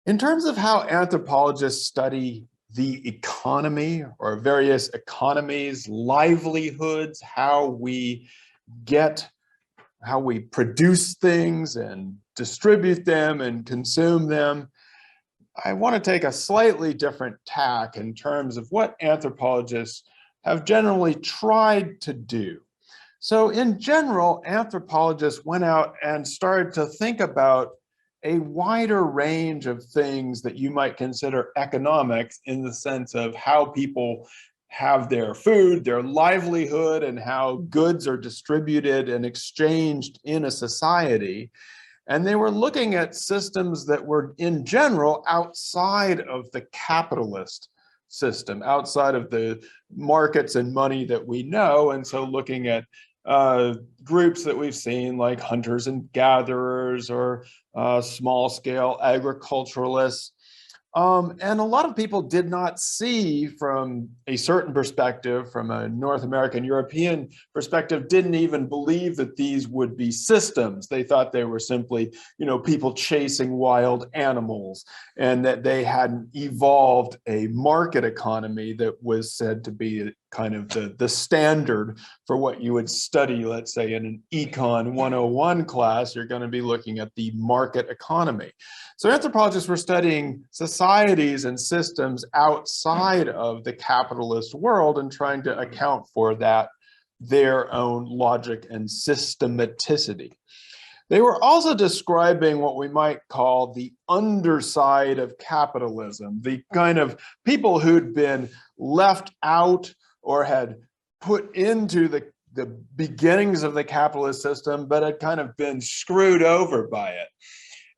In terms of how anthropologists study the economy or various economies, livelihoods, get, how we produce things and distribute them and consume them, I want to take a slightly different tack in terms of what anthropologists have generally tried to do. So in general, anthropologists went out and started to think about a wider range of things that you might consider economics, in the sense of how people have their food, their livelihood, and how goods are distributed and exchanged in a society. And they were looking at systems that were in general outside of the capitalist system, outside of the markets and money that we know. And so looking at groups that we've seen like hunters and gatherers, or small scale agriculturalists. And a lot of people did not see, from a certain perspective, from a North American, European perspective, didn't even believe that these would be systems. They thought they were simply, people chasing wild animals, and that they hadn't evolved a market economy that was said to be kind of the standard for what you would study. Let's say in an Econ 101 class, you're going to be looking at the market economy. So anthropologists were studying societies and systems outside of the capitalist world and trying to account for that, their own logic and systematicity. They were also describing what we might call the underside of capitalism, the kind of people who'd been left out or had put into the beginnings of the capitalist system, but had kind of been screwed over by it.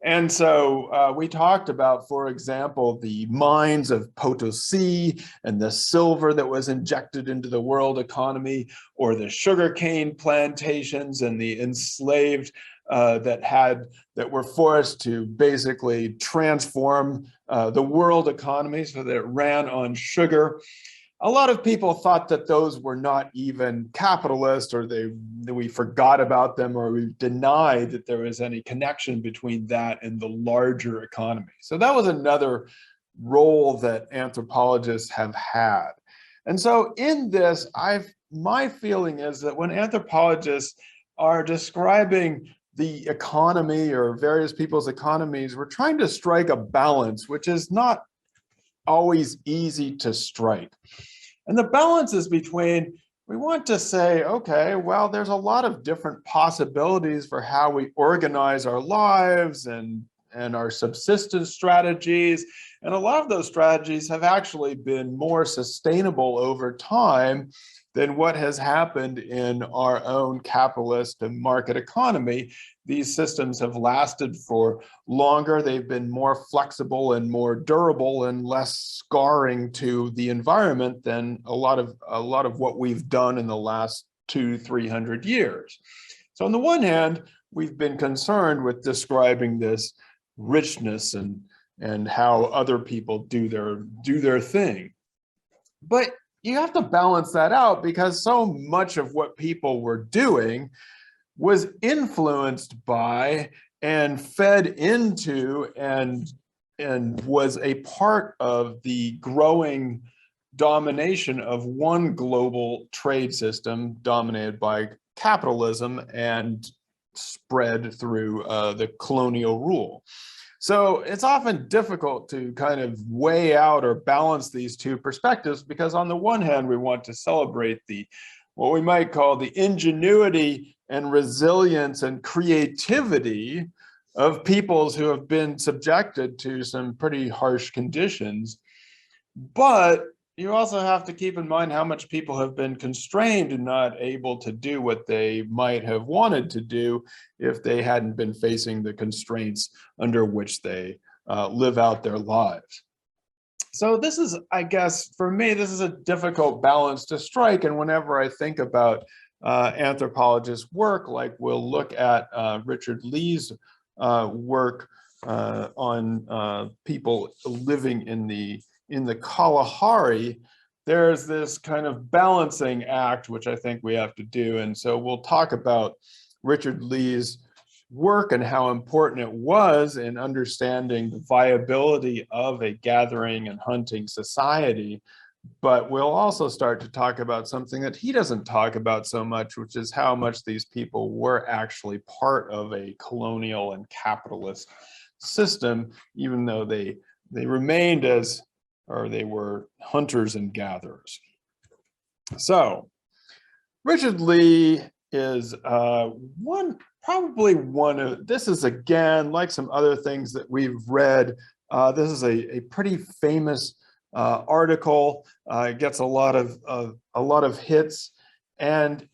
And so we talked about, for example, the mines of Potosi and the silver that was injected into the world economy, or the sugarcane plantations and the enslaved that were forced to basically transform the world economy so that it ran on sugar. A lot of people thought that those were not even capitalist, or we forgot about them, or we denied that there was any connection between that and the larger economy. So that was another role that anthropologists have had. And so in this, my feeling is that when anthropologists are describing the economy or various people's economies, we're trying to strike a balance, which is not always easy to strike. And the balance is between, we want to say, okay, well, there's a lot of different possibilities for how we organize our lives and our subsistence strategies. And a lot of those strategies have actually been more sustainable over time than what has happened in our own capitalist and market economy. These systems have lasted for longer. They've been more flexible and more durable and less scarring to the environment than a lot of what we've done in the last 200-300 years. So on the one hand, we've been concerned with describing this richness and how other people do their thing. But you have to balance that out, because so much of what people were doing was influenced by and fed into and was a part of the growing domination of one global trade system dominated by capitalism and spread through the colonial rule. So it's often difficult to kind of weigh out or balance these two perspectives, because on the one hand, we want to celebrate what we might call the ingenuity and resilience and creativity of peoples who have been subjected to some pretty harsh conditions. But you also have to keep in mind how much people have been constrained and not able to do what they might have wanted to do if they hadn't been facing the constraints under which they live out their lives. So this is, I guess, for me, this is a difficult balance to strike. And whenever I think about anthropologists' work, like we'll look at Richard Lee's work on people living in the Kalahari, there's this kind of balancing act, which I think we have to do. And so we'll talk about Richard Lee's work and how important it was in understanding the viability of a gathering and hunting society. But we'll also start to talk about something that he doesn't talk about so much, which is how much these people were actually part of a colonial and capitalist system, even though they remained as, or they were hunters and gatherers. So Richard Lee is probably one of, this is again, like some other things that we've read, this is a pretty famous article. It gets a lot of hits, and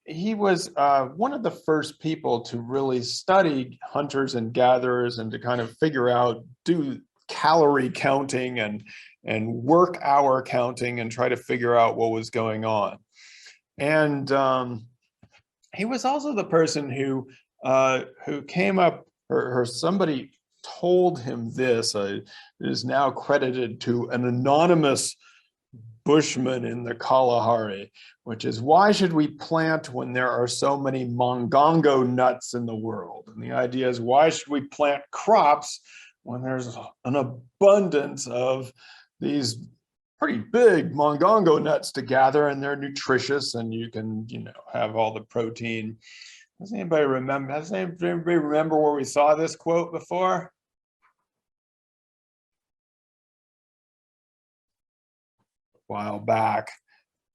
he was one of the first people to really study hunters and gatherers and to kind of figure out, do calorie counting and work hour counting and try to figure out what was going on. And he was also the person who came up, or somebody told him this. It is now credited to an anonymous Bushman in the Kalahari, which is, why should we plant when there are so many mongongo nuts in the world? And the idea is, why should we plant crops when there's an abundance of these pretty big mongongo nuts to gather, and they're nutritious and you can, have all the protein. Does anybody remember where we saw this quote before? A while back.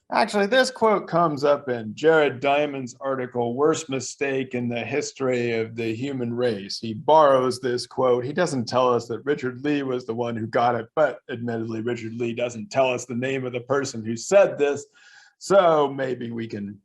Actually, this quote comes up in Jared Diamond's article, Worst Mistake in the History of the Human Race. He borrows this quote. He doesn't tell us that Richard Lee was the one who got it, but admittedly, Richard Lee doesn't tell us the name of the person who said this. So maybe we can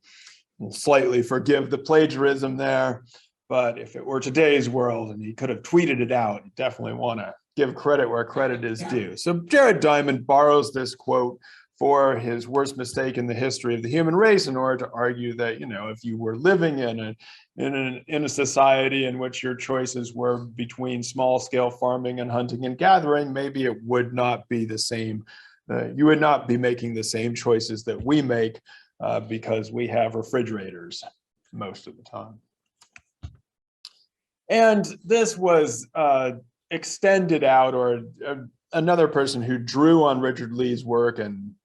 slightly forgive the plagiarism there. But if it were today's world and he could have tweeted it out, you definitely want to give credit where credit is due. So Jared Diamond borrows this quote for his worst mistake in the history of the human race, in order to argue that, if you were living in a society in which your choices were between small scale farming and hunting and gathering, maybe it would not be the same. You would not be making the same choices that we make because we have refrigerators most of the time. And this was extended out, or another person who drew on Richard Lee's work and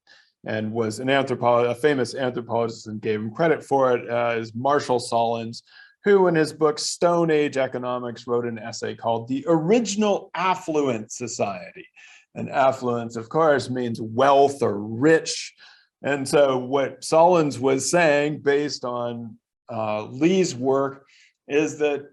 was a famous anthropologist and gave him credit for it, is Marshall Sollins, who in his book Stone Age Economics wrote an essay called The Original Affluent Society. And affluence, of course, means wealth or rich. And so what Sollins was saying, based on Lee's work, is that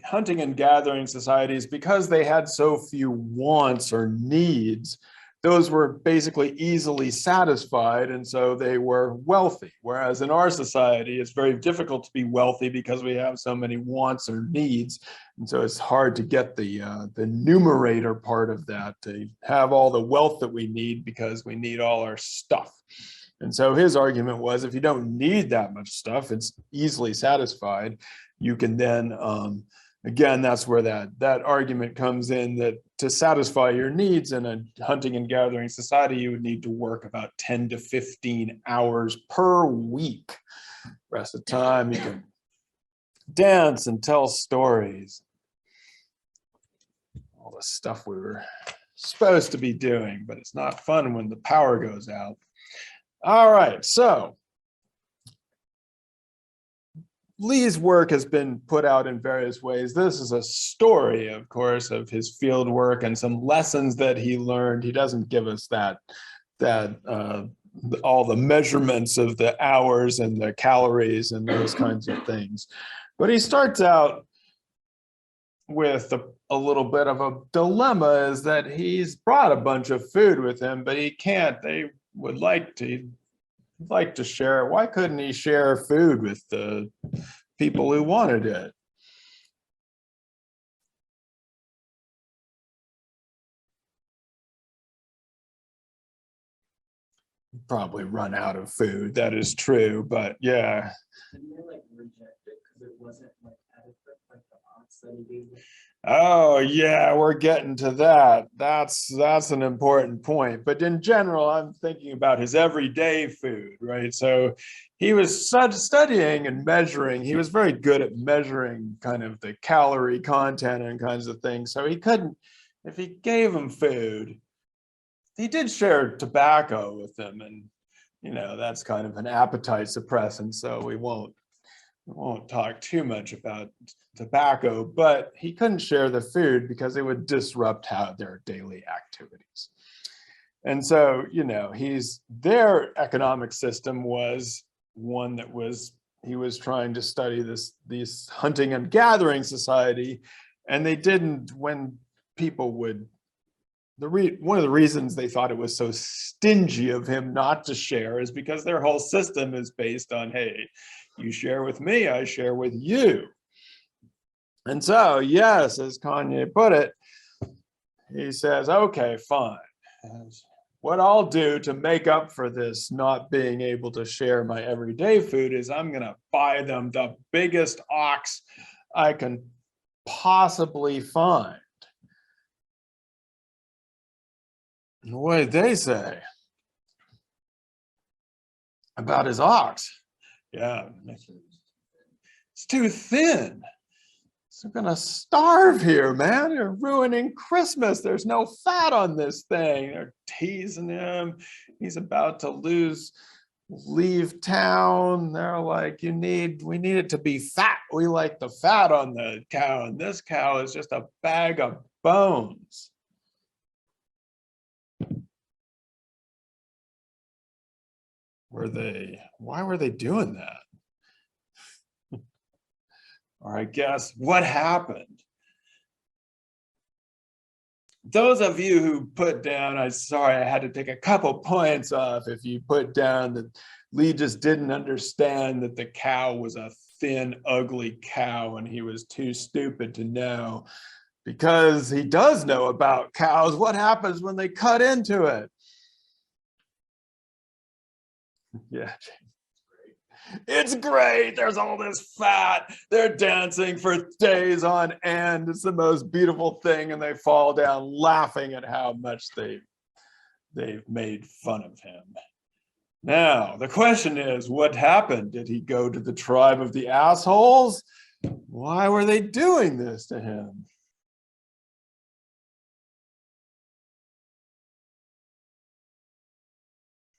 hunting and gathering societies, because they had so few wants or needs, those were basically easily satisfied, and so they were wealthy. Whereas in our society, it's very difficult to be wealthy because we have so many wants or needs, and so it's hard to get the numerator part of that, to have all the wealth that we need, because we need all our stuff. And so his argument was, if you don't need that much stuff, it's easily satisfied. You can then again, that's where that argument comes in, that to satisfy your needs in a hunting and gathering society, you would need to work about 10 to 15 hours per week. The rest of the time, you can dance and tell stories. All the stuff we were supposed to be doing, but it's not fun when the power goes out. All right, so Lee's work has been put out in various ways. This is a story, of course, of his field work and some lessons that he learned. He doesn't give us all the measurements of the hours and the calories and those kinds of things. But he starts out with a little bit of a dilemma, is that he's brought a bunch of food with him, but he can't. They would like to share it. Why couldn't he share food with the people who wanted it? Probably run out of food. That is true, but yeah. Didn't they reject it because it wasn't adequate, the odds that he gave them? Oh yeah, we're getting to that. That's an important point. But in general, I'm thinking about his everyday food, right? So he was studying and measuring. He was very good at measuring kind of the calorie content and kinds of things. So he couldn't, if he gave him food, he did share tobacco with them, and that's kind of an appetite suppressant. So we won't talk too much about tobacco, but he couldn't share the food because it would disrupt how their daily activities. And so, their economic system was one that he was trying to study this hunting and gathering society. And they didn't, when people would, one of the reasons they thought it was so stingy of him not to share is because their whole system is based on, hey, you share with me, I share with you. And so, yes, as Kanye put it, he says, okay, fine. What I'll do to make up for this not being able to share my everyday food is I'm going to buy them the biggest ox I can possibly find. And what did they say about his ox? Yeah, it's too thin. We're gonna starve here, man. You're ruining Christmas. There's no fat on this thing. They're teasing him. He's about to leave town. They're like, we need it to be fat. We like the fat on the cow, and this cow is just a bag of bones. Why were they doing that? Or I guess what happened? Those of you who put down, I'm sorry, I had to take a couple points off if you put down that Lee just didn't understand that the cow was a thin, ugly cow and he was too stupid to know, because he does know about cows. What happens when they cut into it? Yeah. It's great. There's all this fat. They're dancing for days on end. It's the most beautiful thing. And they fall down laughing at how much they've made fun of him. Now, the question is, what happened? Did he go to the tribe of the assholes? Why were they doing this to him?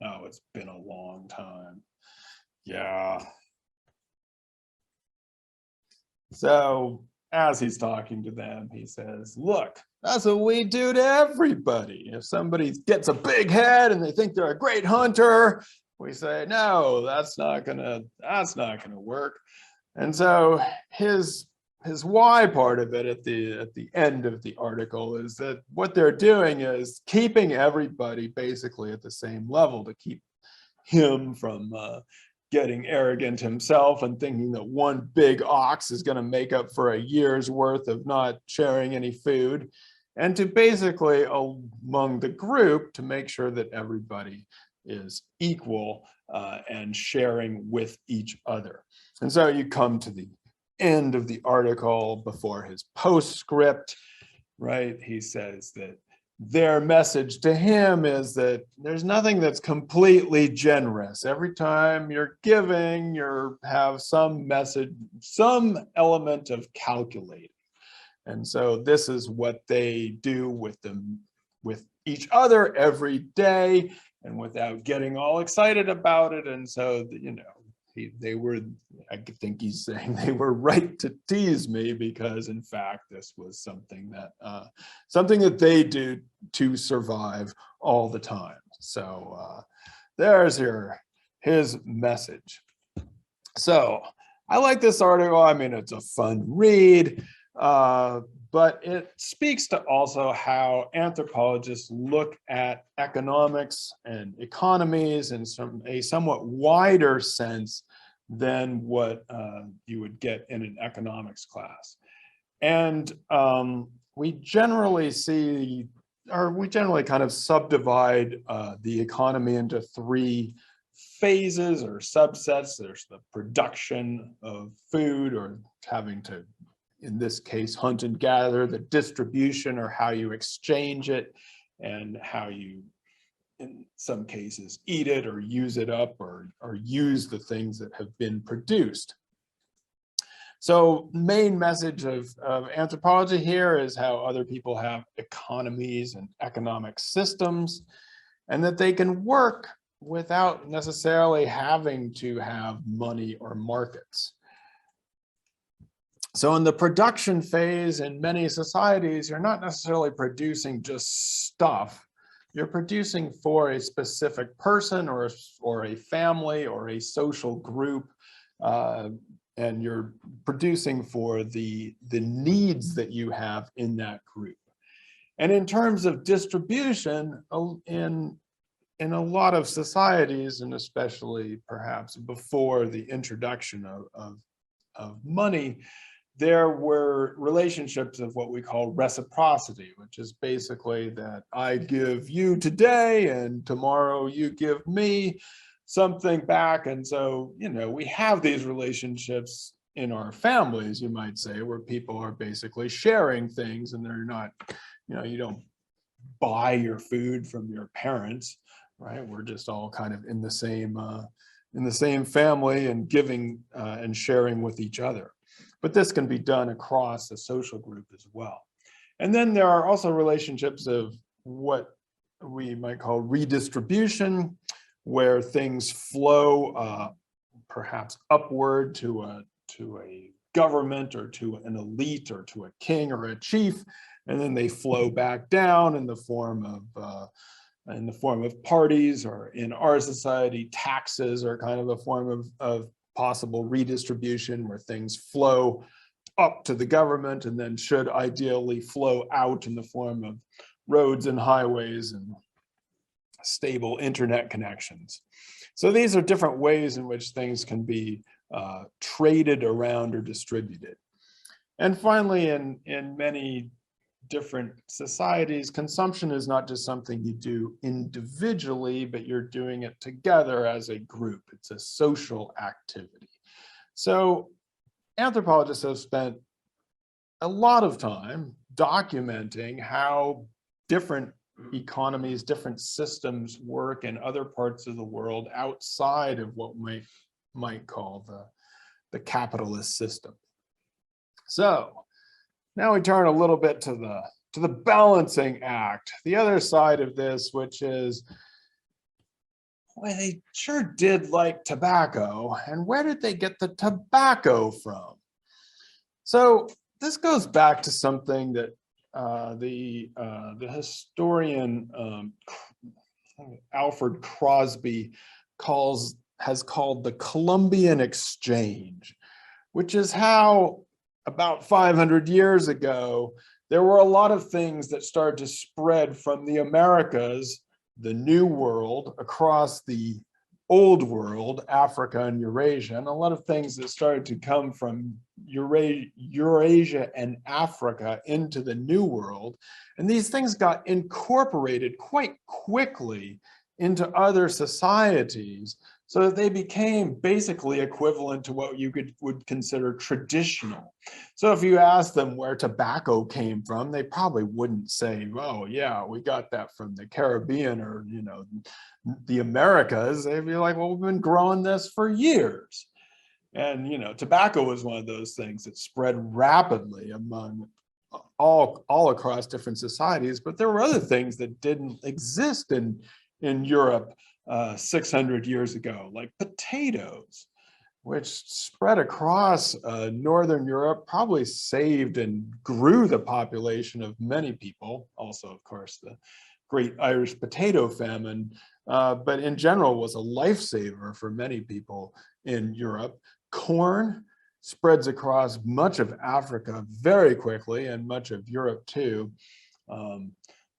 Oh, it's been a long time. Yeah. So as he's talking to them, he says, look, that's what we do to everybody. If somebody gets a big head and they think they're a great hunter, we say, no, that's not gonna work. And so his why part of it at the end of the article is that what they're doing is keeping everybody basically at the same level to keep him from getting arrogant himself and thinking that one big ox is going to make up for a year's worth of not sharing any food, and to basically among the group to make sure that everybody is equal and sharing with each other. And so you come to the end of the article before his postscript, right? He says that their message to him is that there's nothing that's completely generous. Every time you're giving, you have some message, some element of calculating. And so this is what they do with each other every day, and without getting all excited about it. And so, they were, I think he's saying they were right to tease me, because in fact this was something that they do to survive all the time. So there's his message. So I like this article. I mean, it's a fun read, but it speaks to also how anthropologists look at economics and economies in a somewhat wider sense than what you would get in an economics class. And we generally kind of subdivide the economy into three phases or subsets. There's the production of food, or having to in this case, hunt and gather, the distribution or how you exchange it, and how you, in some cases, eat it or use it up or use the things that have been produced. So main message of anthropology here is how other people have economies and economic systems, and that they can work without necessarily having to have money or markets. So in the production phase in many societies, you're not necessarily producing just stuff. You're producing for a specific person or a family or a social group, and you're producing for the needs that you have in that group. And in terms of distribution, in a lot of societies, and especially perhaps before the introduction of money, there were relationships of what we call reciprocity, which is basically that I give you today and tomorrow you give me something back. And so, you know, we have these relationships in our families, you might say, where people are basically sharing things, and they're not, you know, you don't buy your food from your parents, right? We're just all kind of in the same family and giving and sharing with each other. But this can be done across the social group as well. And then there are also relationships of what we might call redistribution, where things flow perhaps upward to a government or to an elite or to a king or a chief, and then they flow back down in the form of parties, or in our society, taxes are kind of a form of possible redistribution, where things flow up to the government and then should ideally flow out in the form of roads and highways and stable internet connections. So these are different ways in which things can be traded around or distributed. And finally, in many different societies, consumption is not just something you do individually, but you're doing it together as a group. It's a social activity. So anthropologists have spent a lot of time documenting how different economies, different systems work in other parts of the world outside of what we might call the capitalist system. So now we turn a little bit to the balancing act, the other side of this, which is, well, they sure did like tobacco, and where did they get the tobacco from? So this goes back to something that the historian Alfred Crosby has called the Columbian Exchange, which is how about 500 years ago, there were a lot of things that started to spread from the Americas, the New World, across the Old World, Africa and Eurasia, and a lot of things that started to come from Eurasia and Africa into the New World. And these things got incorporated quite quickly into other societies, so that they became basically equivalent to what you would consider traditional. So if you ask them where tobacco came from, they probably wouldn't say, oh yeah, we got that from the Caribbean or, you know, the Americas. They'd be like, well, we've been growing this for years. And, you know, tobacco was one of those things that spread rapidly among all across different societies, but there were other things that didn't exist in Europe 600 years ago, like potatoes, which spread across Northern Europe, probably saved and grew the population of many people. Also, of course, the great Irish potato famine, but in general was a lifesaver for many people in Europe. Corn spreads across much of Africa very quickly, and much of Europe too.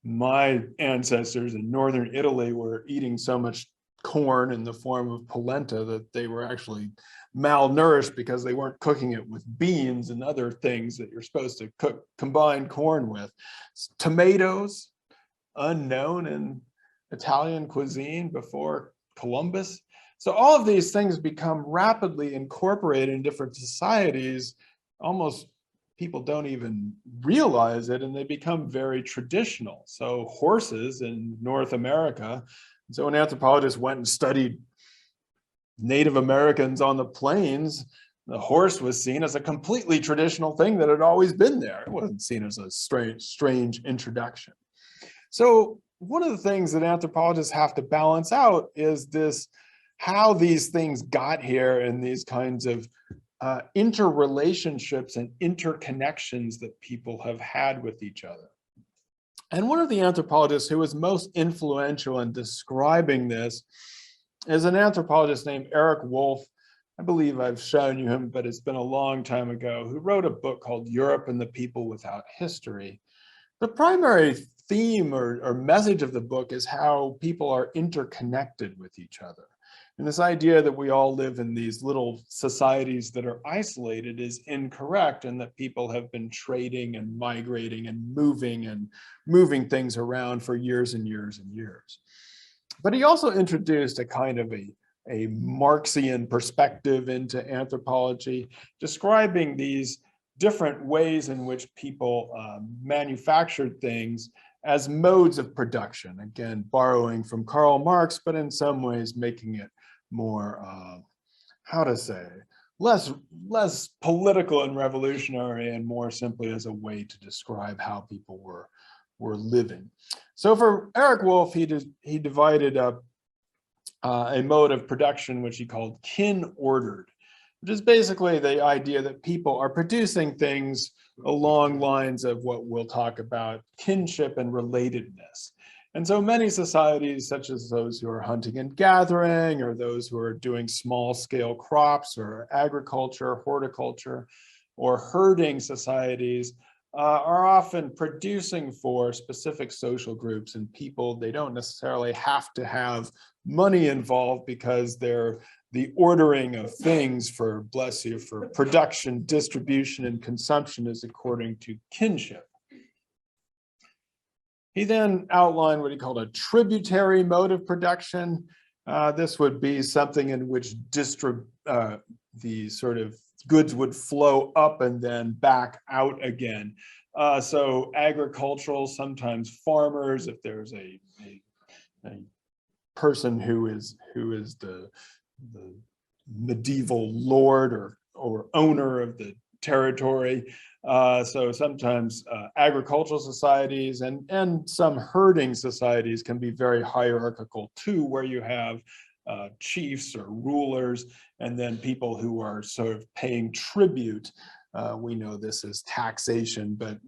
My ancestors in northern Italy were eating so much corn in the form of polenta that they were actually malnourished because they weren't cooking it with beans and other things that you're supposed to combine corn with. Tomatoes, unknown in Italian cuisine before Columbus. So all of these things become rapidly incorporated in different societies almost people don't even realize it, and they become very traditional. So horses in North America, so when anthropologists went and studied Native Americans on the plains, the horse was seen as a completely traditional thing that had always been there. It wasn't seen as a strange introduction. So one of the things that anthropologists have to balance out is this, how these things got here and these kinds of interrelationships and interconnections that people have had with each other. And one of the anthropologists who was most influential in describing this is an anthropologist named Eric Wolf. I believe I've shown you him, but it's been a long time ago, who wrote a book called Europe and the People Without History. The primary theme or message of the book is how people are interconnected with each other. And this idea that we all live in these little societies that are isolated is incorrect, and that people have been trading and migrating and moving things around for years and years and years. But he also introduced a kind of a Marxian perspective into anthropology, describing these different ways in which people manufactured things as modes of production. Again, borrowing from Karl Marx, but in some ways making it more, how to say, less political and revolutionary, and more simply as a way to describe how people were living. So for Eric Wolf, he divided up a mode of production which he called kin-ordered, which is basically the idea that people are producing things along lines of what we'll talk about, kinship and relatedness. And so many societies, such as those who are hunting and gathering, or those who are doing small-scale crops or agriculture, horticulture, or herding societies, are often producing for specific social groups and people. They don't necessarily have to have money involved, because they're the ordering of things for, bless you, for production, distribution, and consumption is according to kinship. He then outlined what he called a tributary mode of production. This would be something in which the sort of goods would flow up and then back out again. So agricultural, sometimes farmers, if there's a person who is the medieval lord or owner of the territory. So sometimes agricultural societies and some herding societies can be very hierarchical too, where you have chiefs or rulers, and then people who are sort of paying tribute. We know this as taxation, but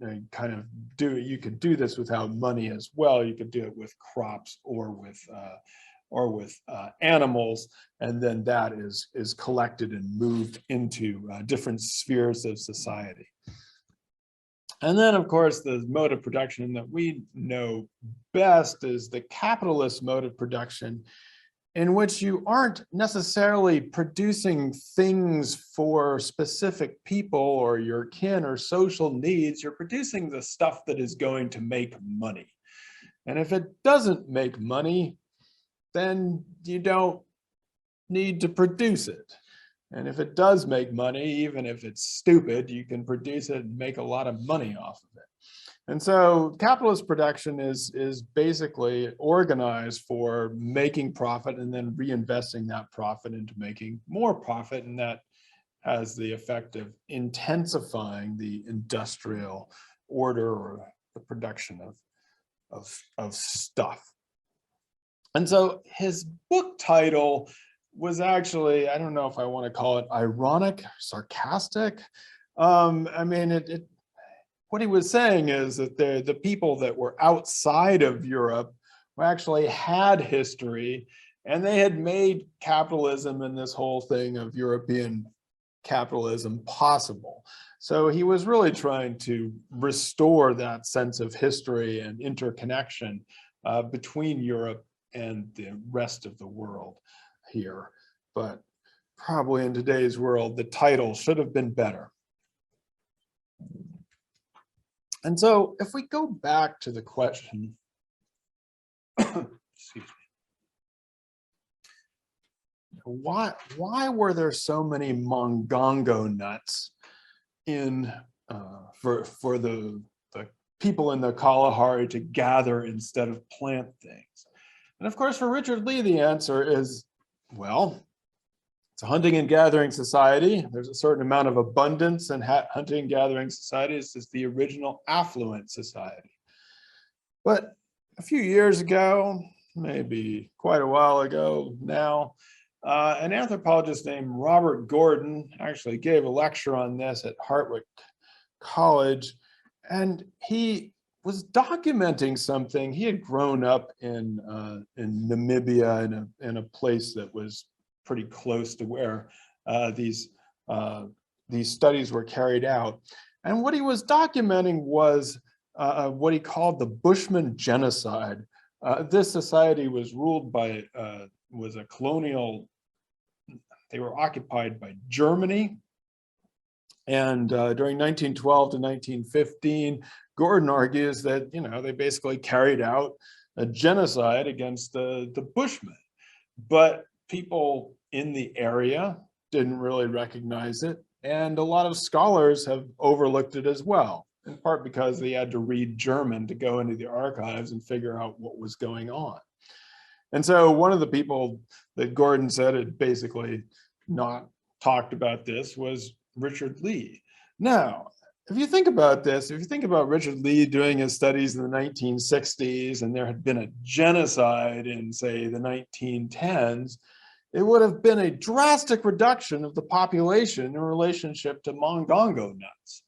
you could do this without money as well. You could do it with crops or with animals, and then that is collected and moved into different spheres of society. And then, of course, the mode of production that we know best is the capitalist mode of production, in which you aren't necessarily producing things for specific people or your kin or social needs. You're producing the stuff that is going to make money. And if it doesn't make money, then you don't need to produce it. And if it does make money, even if it's stupid, you can produce it and make a lot of money off of it. And so capitalist production is basically organized for making profit and then reinvesting that profit into making more profit. And that has the effect of intensifying the industrial order or the production of stuff. And so his book title was actually, I don't know if I want to call it ironic, sarcastic. I mean, what he was saying is that the people that were outside of Europe who actually had history, and they had made capitalism and this whole thing of European capitalism possible. So he was really trying to restore that sense of history and interconnection between Europe and the rest of the world here. But probably in today's world, the title should have been better. And so if we go back to the question, excuse me, why were there so many mongongo nuts in for the people in the Kalahari to gather instead of plant things. And of course, for Richard Lee, the answer is, well, it's a hunting and gathering society. There's a certain amount of abundance, and hunting and gathering societies is the original affluent society. But a few years ago, maybe quite a while ago now, an anthropologist named Robert Gordon actually gave a lecture on this at Hartwick College, and he was documenting something. He had grown up in Namibia, in a place that was pretty close to where these studies were carried out. And what he was documenting was what he called the Bushman genocide. This society was ruled by, was a colonial, they were occupied by Germany. And during 1912 to 1915, Gordon argues that, you know, they basically carried out a genocide against the Bushmen. But people in the area didn't really recognize it. And a lot of scholars have overlooked it as well, in part because they had to read German to go into the archives and figure out what was going on. And so one of the people that Gordon said had basically not talked about this was Richard Lee. Now, if you think about this, if you think about Richard Lee doing his studies in the 1960s, and there had been a genocide in, say, the 1910s, it would have been a drastic reduction of the population in relationship to mongongo nuts.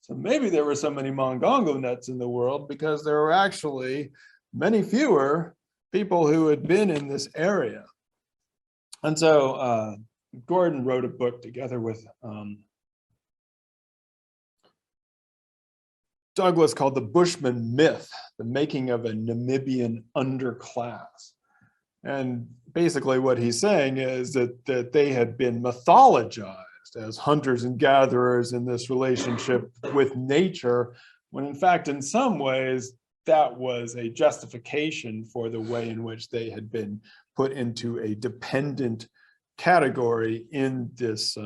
So maybe there were so many mongongo nuts in the world because there were actually many fewer people who had been in this area. And so Gordon wrote a book together with Douglas called The Bushman Myth, The Making of a Namibian Underclass. And basically what he's saying is that they had been mythologized as hunters and gatherers in this relationship with nature, when in fact, in some ways, that was a justification for the way in which they had been put into a dependent category in this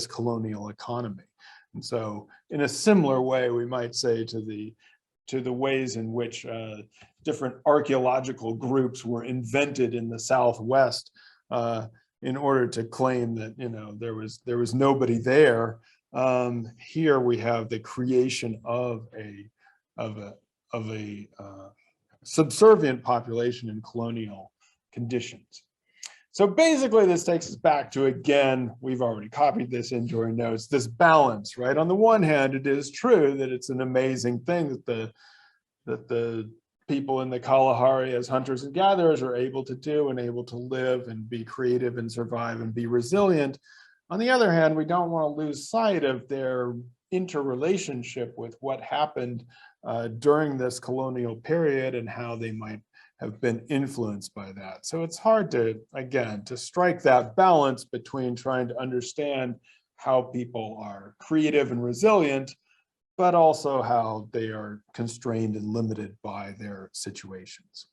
colonial economy. And so in a similar way, we might say to the ways in which different archaeological groups were invented in the Southwest in order to claim that, you know, there was nobody there. Here we have the creation of a subservient population in colonial conditions. So basically this takes us back to, again, we've already copied this into our notes, this balance, right? On the one hand, it is true that it's an amazing thing that the people in the Kalahari as hunters and gatherers are able to do and able to live and be creative and survive and be resilient. On the other hand, we don't want to lose sight of their interrelationship with what happened during this colonial period and how they might have been influenced by that. So it's hard to, again, to strike that balance between trying to understand how people are creative and resilient, but also how they are constrained and limited by their situations.